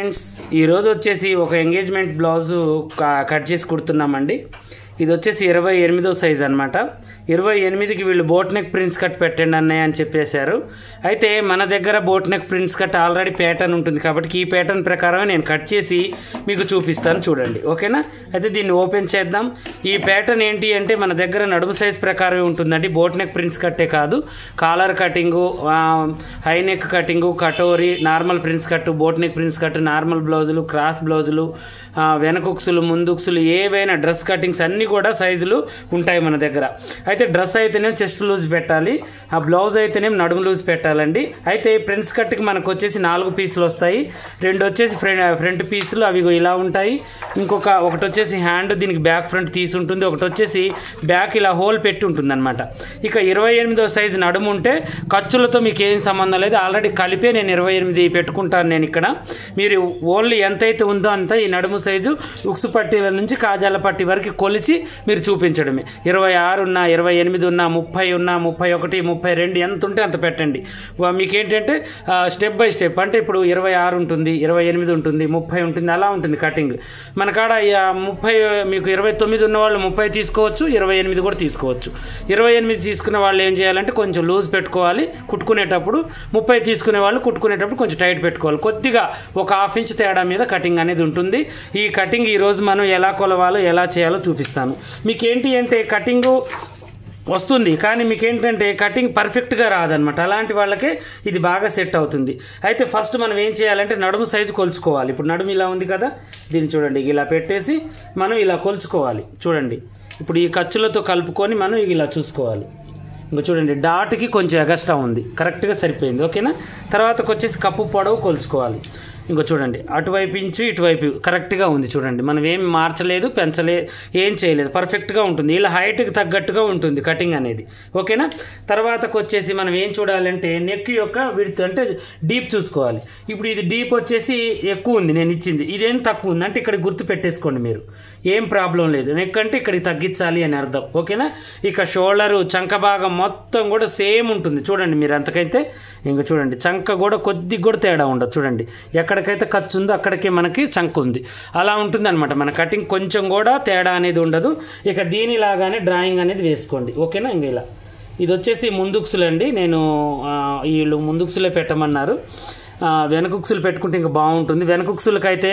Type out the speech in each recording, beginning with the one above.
Friends, ఈరోజు వచ్చేసి ఒక ఎంగేజ్మెంట్ బ్లౌజు కట్ చేసి కుడుతున్నామండి. ఇది వచ్చేసి 28వ సైజ్ అనమాట. 28కి వీళ్ళు బోట్ నెక్ ప్రిన్స్ కట్ పెట్టండి అన్నయ్య అని చెప్పేశారు. అయితే మన దగ్గర boat neck prince cut already pattern ఉంటుంది కాబట్టి ఈ ప్యాటర్న్ ప్రకారమే నేను కట్ చేసి మీకు చూపిస్తాను, చూడండి. ఓకేనా? అయితే దీన్ని ఓపెన్ చేద్దాం. ఈ ప్యాటర్న్ ఏంటి అంటే మన దగ్గర నడుము సైజ్ ప్రకారమే ఉంటుందండి. బోట్ నెక్ ప్రిన్స్ కట్టే కాదు, collar cutting, high neck cutting, కటోరీ, normal prince cut, boat neck prince cut, normal బ్లౌజులు, క్రాస్ బ్లౌజులు, వెనకుక్సులు, ముందుక్సులు, ఏవైనా డ్రెస్ కటింగ్స్ అన్నీ కూడా సైజులు ఉంటాయి మన దగ్గర. అయితే డ్రెస్ అయితేనే చెస్ట్ లూజ్ పెట్టాలి, ఆ బ్లౌజ్ అయితేనే నడుము లూజ్ పెట్టాలండి. అయితే ప్రిన్స్ కట్కి మనకు వచ్చేసి 4 పీసులు వస్తాయి. 2 వచ్చేసి ఫ్రంట్ పీసులు, అవి ఇలా ఉంటాయి. ఒకటి వచ్చేసి హ్యాండ్, దీనికి బ్యాక్ ఫ్రంట్ తీసి ఉంటుంది. ఒకటి వచ్చేసి బ్యాక్ ఇలా హోల్ పెట్టి ఉంటుంది అనమాట. ఇక 28వ సైజు నడుము ఉంటే ఖర్చులతో మీకు ఏం సంబంధం లేదు, ఆల్రెడీ కలిపే నేను 28 పెట్టుకుంటాను నేను ఇక్కడ. మీరు ఓన్లీ ఎంతైతే ఉందో అంత ఈ నడుము సైజు ఉక్సు పట్టీల నుంచి కాజాల పట్టీ వరకు కొలిచి మీరు చూపించడమే. 26 ఉన్నా, 28 ఉన్నా, 30 ఉన్నా, 31, 32 ఎంత ఉంటే అంత పెట్టండి. మీకేంటంటే స్టెప్ బై స్టెప్, అంటే ఇప్పుడు 26 ఉంటుంది, 28 ఉంటుంది, 30 ఉంటుంది, అలా ఉంటుంది కటింగ్. మన కాడ 30 మీకు 29 ఉన్న వాళ్ళు 30 తీసుకోవచ్చు, 28 కూడా తీసుకోవచ్చు. 28 తీసుకునే వాళ్ళు ఏం చేయాలంటే కొంచెం లూజ్ పెట్టుకోవాలి కుట్టుకునేటప్పుడు. 30 తీసుకునే వాళ్ళు కుట్టుకునేటప్పుడు కొంచెం టైట్ పెట్టుకోవాలి. కొద్దిగా ఒక 1/2 ఇంచ్ తేడా మీద కటింగ్ అనేది ఉంటుంది. ఈ కటింగ్ ఈరోజు మనం ఎలా కొలవాలో ఎలా చేయాలో చూపిస్తాను. మీకేంటి అంటే కటింగు వస్తుంది కానీ మీకేంటంటే కటింగ్ పర్ఫెక్ట్గా రాదనమాట. అలాంటి వాళ్ళకే ఇది బాగా సెట్ అవుతుంది. అయితే ఫస్ట్ మనం ఏం చేయాలంటే నడుము సైజు కొలుచుకోవాలి. ఇప్పుడు నడుము ఇలా ఉంది కదా, దీన్ని చూడండి ఇలా పెట్టేసి మనం ఇలా కొలుచుకోవాలి. చూడండి, ఇప్పుడు ఈ ఖర్చులతో కలుపుకొని మనం ఇలా చూసుకోవాలి. ఇంకా చూడండి, డాట్కి కొంచెం ఎగస్ట్రా ఉంది, కరెక్ట్గా సరిపోయింది. ఓకేనా? తర్వాతకు వచ్చేసి కప్పు పొడవు కొలుచుకోవాలి. ఇంకో చూడండి, అటువైపు నుంచి ఇటువైపు కరెక్ట్గా ఉంది. చూడండి, మనం ఏం మార్చలేదు, పెంచలేదు, ఏం చేయలేదు, పర్ఫెక్ట్గా ఉంటుంది. ఇలా హైట్కి తగ్గట్టుగా ఉంటుంది కటింగ్ అనేది. ఓకేనా? తర్వాతకు వచ్చేసి మనం ఏం చూడాలంటే నెక్ యొక్క విడ్త్, అంటే డీప్ చూసుకోవాలి. ఇప్పుడు ఇది డీప్ వచ్చేసి ఎక్కువ ఉంది నేను ఇచ్చింది, ఇదేం తక్కువ ఉంది అంటే ఇక్కడ గుర్తు పెట్టేసుకోండి మీరు, ఏం ప్రాబ్లం లేదు. నెక్ అంటే ఇక్కడికి తగ్గించాలి అని అర్థం. ఓకేనా? ఇక షోల్డరు, చంక భాగం మొత్తం కూడా సేమ్ ఉంటుంది. చూడండి మీరు అంతకైతే ఇంకా చూడండి, చంక కూడా కొద్దిగా కూడా తేడా ఉండదు. చూడండి, ఎక్కడికైతే ఖర్చు ఉందో అక్కడికే మనకి చంక ఉంది, అలా ఉంటుంది అనమాట. మన కటింగ్ కొంచెం కూడా తేడా అనేది ఉండదు. ఇక దీనిలాగానే డ్రాయింగ్ అనేది వేసుకోండి. ఓకేనా? ఇంక ఇలా ఇది వచ్చేసి ముందుక్సులు అండి. నేను వీళ్ళు ముందుక్సులే పెట్టమన్నారు, వెనకుక్సులు పెట్టుకుంటే ఇంకా బాగుంటుంది. వెనకుక్సులకైతే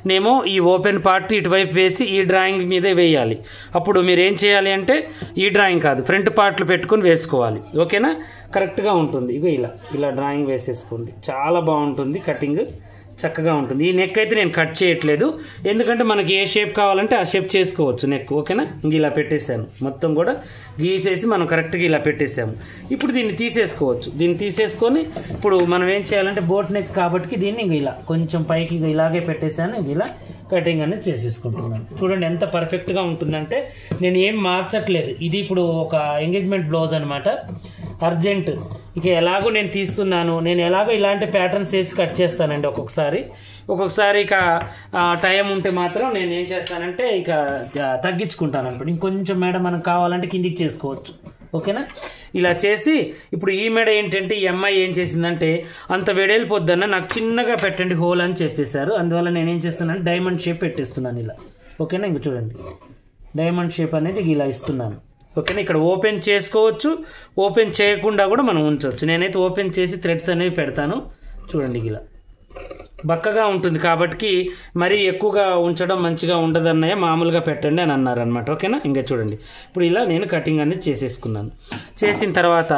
నేమో ఈ ఓపెన్ పార్ట్ ఇటువైపు వేసి ఈ డ్రాయింగ్ మీదే వేయాలి. అప్పుడు మీరు ఏం చేయాలి అంటే ఈ డ్రాయింగ్ కాదు, ఫ్రంట్ పార్ట్లు పెట్టుకొని వేసుకోవాలి. ఓకేనా? కరెక్ట్గా ఉంటుంది. ఇగో ఇలా డ్రాయింగ్ వేసేసుకోండి, చాలా బాగుంటుంది కటింగ్, చక్కగా ఉంటుంది. ఈ నెక్ అయితే నేను కట్ చేయట్లేదు, ఎందుకంటే మనకి ఏ షేప్ కావాలంటే ఆ షేప్ చేసుకోవచ్చు నెక్. ఓకేనా? ఇంక ఇలా పెట్టేశాను, మొత్తం కూడా గీసేసి మనం కరెక్ట్గా ఇలా పెట్టేసాము. ఇప్పుడు దీన్ని తీసేసుకోవచ్చు. దీన్ని తీసేసుకొని ఇప్పుడు మనం ఏం చేయాలంటే బోట్ నెక్ కాబట్టి దీన్ని ఇంక ఇలా కొంచెం పైకి ఇలాగే పెట్టేశాను. ఇంక ఇలా కటింగ్ అనేది చేసేసుకుంటున్నాను. చూడండి ఎంత పర్ఫెక్ట్గా ఉంటుందంటే నేను ఏం మార్చట్లేదు. ఇది ఇప్పుడు ఒక ఎంగేజ్మెంట్ బ్లౌజ్ అనమాట, అర్జెంట్. ఇక ఎలాగో నేను తీస్తున్నాను, నేను ఎలాగో ఇలాంటి ప్యాటర్న్స్ వేసి కట్ చేస్తానండి. ఒక్కొక్కసారి ఇక టైం ఉంటే మాత్రం నేను ఏం చేస్తానంటే ఇక తగ్గించుకుంటాను అనమాట. ఇంకొంచెం మేడ మనకు కావాలంటే కిందికి చేసుకోవచ్చు. ఓకేనా? ఇలా చేసి ఇప్పుడు ఈ మెడ ఏంటంటే ఈ అమ్మాయి ఏం చేసిందంటే అంత వెడల్పొద్దన్న నాకు చిన్నగా పెట్టండి హోల్ అని చెప్పేశారు. అందువల్ల నేనేం చేస్తున్నాను, డైమండ్ షేప్ పెట్టేస్తున్నాను ఇలా. ఓకేనా? ఇంక చూడండి, డైమండ్ షేప్ అనేది ఇలా ఇస్తున్నాను. ఓకేనా? ఇక్కడ ఓపెన్ చేసుకోవచ్చు, ఓపెన్ చేయకుండా కూడా మనం ఉంచవచ్చు. నేనైతే ఓపెన్ చేసి థ్రెడ్స్ అనేవి పెడతాను. చూడండి, ఇలా బక్కగా ఉంటుంది కాబట్టి మరీ ఎక్కువగా ఉంచడం మంచిగా ఉండదు అన్నయ్య, మామూలుగా పెట్టండి అని అన్నారనమాట. ఓకేనా? ఇంకా చూడండి, ఇప్పుడు ఇలా నేను కటింగ్ అనేది చేసేసుకున్నాను. చేసిన తర్వాత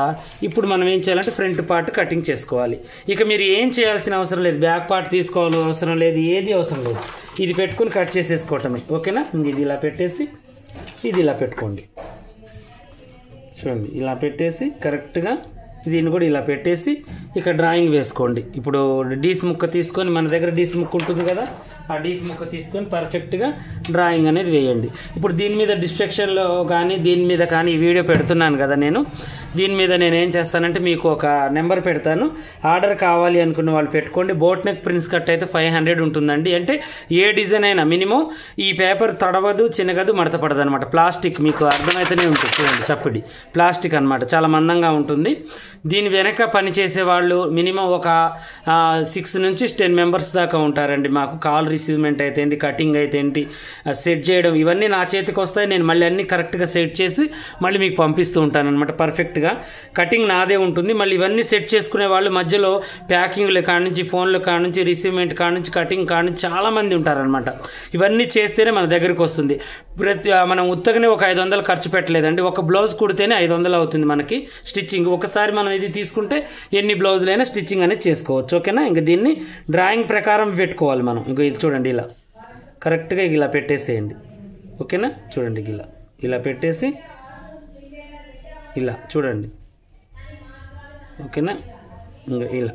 ఇప్పుడు మనం ఏం చేయాలంటే ఫ్రంట్ పార్ట్ కటింగ్ చేసుకోవాలి. ఇక మీరు ఏం చేయాల్సిన అవసరం లేదు, బ్యాక్ పార్ట్ తీసుకోవాల్సిన అవసరం లేదు, ఏది అవసరం లేదు. ఇది పెట్టుకుని కట్ చేసేసుకోవటమే. ఓకేనా? ఇది ఇలా పెట్టేసి ఇది ఇలా పెట్టుకోండి. చూడండి, ఇలా పెట్టేసి కరెక్ట్గా దీన్ని కూడా ఇలా పెట్టేసి ఇక డ్రాయింగ్ వేసుకోండి. ఇప్పుడు డీస్ ముక్క తీసుకొని, మన దగ్గర డీస్ ముక్క ఉంటుంది కదా, ఆ డీస్ ముక్క తీసుకొని పర్ఫెక్ట్గా డ్రాయింగ్ అనేది వేయండి. ఇప్పుడు దీని మీద డిస్ట్రక్షన్లో కానీ దీని మీద కానీ ఈ వీడియో పెడుతున్నాను కదా నేను, దీని మీద నేను ఏం చేస్తానంటే మీకు ఒక నెంబర్ పెడతాను, ఆర్డర్ కావాలి అనుకున్న వాళ్ళు పెట్టుకోండి. బోట్ నెక్ ప్రిన్స్ కట్ అయితే 500 ఉంటుందండి. అంటే ఏ డిజైన్ అయినా మినిమం ఈ పేపర్ తడవదు, చిన్నగదు, మడత పడదు అనమాట. ప్లాస్టిక్ మీకు అర్థమైతేనే ఉంటుంది చూడండి, చప్పడి ప్లాస్టిక్ అనమాట, చాలా మందంగా ఉంటుంది. దీని వెనక పనిచేసే వాళ్ళు మినిమం ఒక 6 నుంచి 10 మెంబర్స్ దాకా ఉంటారండి. మాకు కాల్ రిసీవ్మెంట్ అయితే ఏంటి, కటింగ్ అయితే ఏంటి, సెట్ చేయడం ఇవన్నీ నా చేతికి వస్తాయి. నేను మళ్ళీ అన్నీ కరెక్ట్గా సెట్ చేసి మళ్ళీ మీకు పంపిస్తూ ఉంటాను అనమాట. పర్ఫెక్ట్గా కటింగ్ నాదే ఉంటుంది. మళ్ళీ ఇవన్నీ సెట్ చేసుకునే వాళ్ళు మధ్యలో ప్యాకింగ్ల కాడ నుంచి, ఫోన్ల కాడ నుంచి, రిసీవ్మెంట్ కాడ నుంచి, కటింగ్ కాడ నుంచి చాలామంది ఉంటారనమాట. ఇవన్నీ చేస్తేనే మన దగ్గరికి వస్తుంది. మనం ఉత్తగానే ఒక 500 ఖర్చు పెట్టలేదండి. ఒక బ్లౌజ్ కుడితేనే 500 అవుతుంది మనకి స్టిచ్చింగ్. ఒకసారి మనం ఇది తీసుకుంటే ఎన్ని బ్లౌజులైనా స్టిచ్చింగ్ అనేది చేసుకోవచ్చు. ఓకేనా? ఇంకా దీన్ని డ్రాయింగ్ ప్రకారం పెట్టుకోవాలి మనం. ఇంకో ఇది చూడండి, ఇలా కరెక్ట్గా ఇలా పెట్టేసేయండి. ఓకేనా? చూడండి, ఇలా పెట్టేసి ఇలా చూడండి. ఓకేనా? ఇంకా ఇలా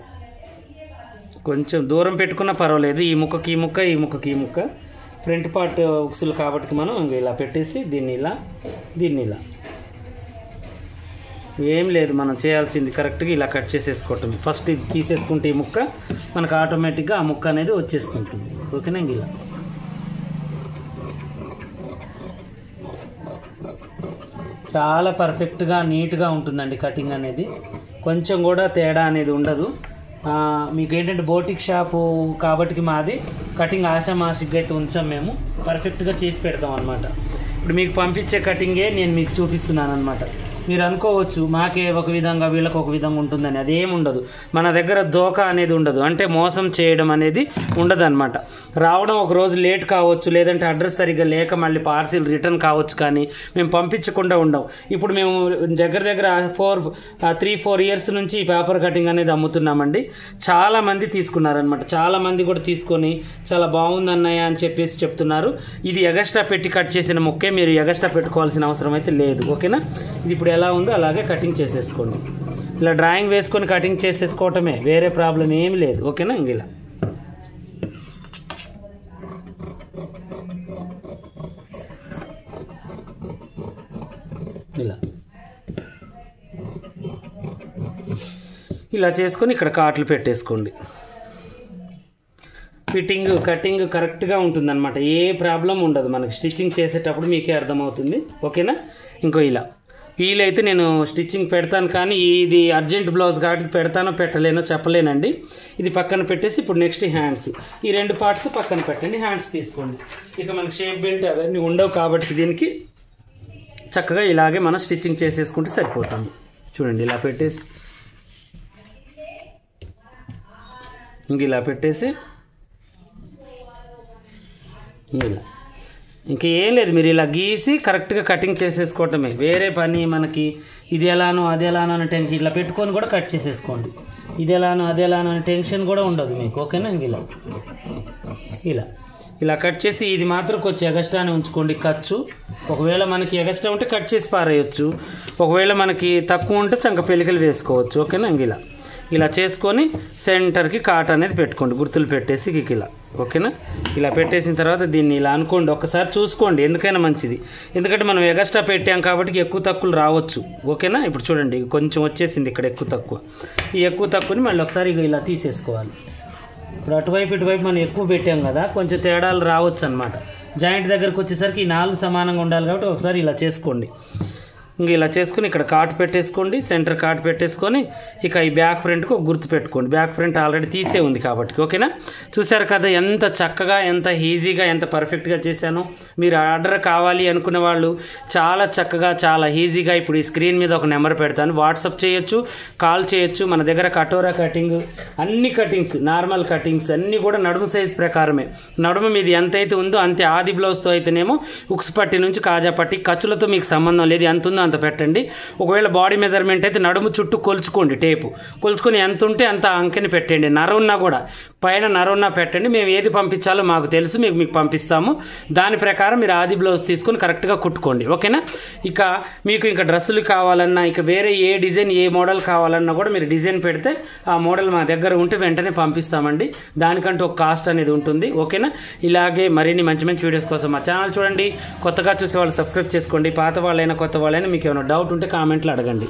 కొంచెం దూరం పెట్టుకున్నా పర్వాలేదు. ఈ ముక్కకి ఈ ముక్క, ఈ ముక్కకి ఈ ముక్క, ఫ్రంట్ పార్ట్ ఉక్సులు కాబట్టి మనం ఇంక ఇలా పెట్టేసి దీన్ని ఇలా ఏం లేదు మనం చేయాల్సింది కరెక్ట్గా ఇలా కట్ చేసేసుకోవటం. ఫస్ట్ ఇది తీసేసుకుంటే ఈ ముక్క మనకు ఆటోమేటిక్గా ఆ ముక్క అనేది వచ్చేస్తుంటుంది. ఓకేనా? ఇలా చాలా పర్ఫెక్ట్గా నీట్గా ఉంటుందండి కటింగ్ అనేది. కొంచెం కూడా తేడా అనేది ఉండదు. మీకు ఏంటంటే బోటిక్ షాపు కాబట్టి మాది కటింగ్ ఆషామాషిగా అయితే ఉంచాం, మేము పర్ఫెక్ట్గా చేసి పెడతాం అనమాట. ఇప్పుడు మీకు పంపించే కటింగే నేను మీకు చూపిస్తున్నాను అనమాట. మీరు అనుకోవచ్చు మాకే ఒక విధంగా వీళ్ళకి ఒక విధంగా ఉంటుందని, అదేం ఉండదు. మన దగ్గర దోకా అనేది ఉండదు, అంటే మోసం చేయడం అనేది ఉండదు అనమాట. రావడం ఒక రోజు లేట్ కావచ్చు, లేదంటే అడ్రస్ సరిగ్గా లేక మళ్ళీ పార్సిల్ రిటర్న్ కావచ్చు, కానీ మేము పంపించకుండా ఉండం. ఇప్పుడు మేము దగ్గర 3-4 ఇయర్స్ నుంచి ఈ పేపర్ కటింగ్ అనేది అమ్ముతున్నామండి. చాలామంది తీసుకున్నారనమాట. చాలామంది కూడా తీసుకొని చాలా బాగుంది అన్నయ్య అని చెప్పేసి చెప్తున్నారు. ఇది ఎగస్ట్రా పెట్టి కట్ చేసిన ముక్కే, మీరు ఎగస్ట్రా పెట్టుకోవాల్సిన అవసరం అయితే లేదు. ఓకేనా? ఇది ఇప్పుడు ఎలా ఉందో అలాగే కటింగ్ చేసేసుకోండి. ఇలా డ్రాయింగ్ వేసుకొని కటింగ్ చేసేసుకోవటమే, వేరే ప్రాబ్లం ఏమి లేదు. ఓకేనా? ఇలా ఇలా చేసుకొని ఇక్కడ కాట్లు పెట్టేసుకోండి. ఫిట్టింగ్ కటింగ్ కరెక్ట్గా ఉంటుందన్నమాట. ఏ ప్రాబ్లం ఉండదు మనకి స్టిచ్చింగ్ చేసేటప్పుడు, మీకే అర్థమవుతుంది. ఓకేనా? ఇంకో ఇలా వీలైతే నేను స్టిచ్చింగ్ పెడతాను, కానీ ఇది అర్జెంట్ బ్లౌజ్ కాబట్టి పెడతానో పెట్టలేనో చెప్పలేనండి. ఇది పక్కన పెట్టేసి ఇప్పుడు నెక్స్ట్ హ్యాండ్స్, ఈ 2 పార్ట్స్ పక్కన పెట్టండి. హ్యాండ్స్ తీసుకోండి. ఇక మనకి షేప్ బెల్ట్ అవన్నీ ఉండవు కాబట్టి దీనికి చక్కగా ఇలాగే మనం స్టిచ్చింగ్ చేసేసుకుంటే సరిపోతుంది. చూడండి, ఇలా పెట్టేసి ఇంక ఇలా పెట్టేసి ఇలా ఇంకేం లేదు, మీరు ఇలా గీసి కరెక్ట్గా కటింగ్ చేసేసుకోవటమే. వేరే పని మనకి ఇది ఎలానో అది ఎలానో అని టెన్షన్, ఇట్లా పెట్టుకొని కూడా కట్ చేసేసుకోండి. ఇది ఎలానో అది ఎలానో అని టెన్షన్ కూడా ఉండదు మీకు. ఓకేనా? ఇలా కట్ చేసి ఇది మాత్రం కొంచెం ఎగస్ట్రానే ఉంచుకోండి ఖర్చు. ఒకవేళ మనకి ఎగస్ట్రా ఉంటే కట్ చేసి పారేయచ్చు, ఒకవేళ మనకి తక్కువ ఉంటే చంక పెలికలు వేసుకోవచ్చు. ఓకేనా? ఇలా చేసుకొని సెంటర్కి కాట్ అనేది పెట్టుకోండి, గుర్తులు పెట్టేసి ఇలా. ఓకేనా? ఇలా పెట్టేసిన తర్వాత దీన్ని ఇలా అనుకోండి, ఒక్కసారి చూసుకోండి, ఎందుకైనా మంచిది. ఎందుకంటే మనం ఎగస్ట్రా పెట్టాం కాబట్టి ఎక్కువ తక్కువలు రావచ్చు. ఓకేనా? ఇప్పుడు చూడండి, కొంచెం వచ్చేసింది ఇక్కడ ఎక్కువ తక్కువ. ఈ ఎక్కువ తక్కువని మళ్ళీ ఒకసారి ఇలా తీసేసుకోవాలి. ఇప్పుడు అటువైపు ఇటువైపు మనం ఎక్కువ పెట్టాం కదా, కొంచెం తేడాలు రావచ్చు అనమాట. జాయింట్ దగ్గరకు వచ్చేసరికి ఈ 4 సమానంగా ఉండాలి కాబట్టి ఒకసారి ఇలా చేసుకోండి. ఇంక ఇలా చేసుకుని ఇక్కడ కాట్ పెట్టేసుకోండి, సెంటర్ కాట్ పెట్టేసుకొని ఇక ఈ బ్యాక్ ఫ్రంట్కి ఒక గుర్తు పెట్టుకోండి. బ్యాక్ ఫ్రంట్ ఆల్రెడీ తీసే ఉంది కాబట్టి. ఓకేనా? చూసారు కదా ఎంత చక్కగా, ఎంత ఈజీగా, ఎంత పర్ఫెక్ట్గా చేశాను. మీరు ఆర్డర్ కావాలి అనుకునే వాళ్ళు చాలా చక్కగా, చాలా ఈజీగా ఇప్పుడు ఈ స్క్రీన్ మీద ఒక నెంబర్ పెడతాను, వాట్సాప్ చేయొచ్చు, కాల్ చేయొచ్చు. మన దగ్గర కటోరా కటింగ్, అన్ని కటింగ్స్, నార్మల్ కటింగ్స్ అన్నీ కూడా నడుము సైజ్ ప్రకారమే. నడుము మీది ఎంతైతే ఉందో అంతే. ఆది బ్లౌజ్తో అయితేనేమో ఉక్స్ పట్టి నుంచి కాజా పట్టి, ఖర్చులతో మీకు సంబంధం లేదు, ఎంత ఉందో అంత పెట్టండి. ఒకవేళ బాడీ మెజర్మెంట్ అయితే నడుము చుట్టూ కొలుచుకోండి, టేపు కొలుచుకొని ఎంత ఉంటే అంత అంకెని పెట్టండి. నర ఉన్నా కూడా పైన నర ఉన్నా పెట్టండి. మేము ఏది పంపించాలో మాకు తెలుసు, మీకు పంపిస్తాము. దాని ప్రకారం మీరు ఆది బ్లౌజ్ తీసుకొని కరెక్ట్గా కుట్టుకోండి. ఓకేనా? ఇక మీకు ఇంకా డ్రెస్సులు కావాలన్నా, ఇక వేరే ఏ డిజైన్ ఏ మోడల్ కావాలన్నా కూడా మీరు డిజైన్ పెడితే ఆ మోడల్ మా దగ్గర ఉంటే వెంటనే పంపిస్తామండి. దానికంటూ ఒక కాస్ట్ అనేది ఉంటుంది. ఓకేనా? ఇలాగే మరిన్ని మంచి మంచి వీడియోస్ కోసం మా ఛానల్ చూడండి. కొత్తగా చూసే వాళ్ళు సబ్స్క్రైబ్ చేసుకోండి. పాత వాళ్ళైనా కొత్త వాళ్ళైనా మీకు ఏమైనా డౌట్ ఉంటే కామెంట్లో అడగండి.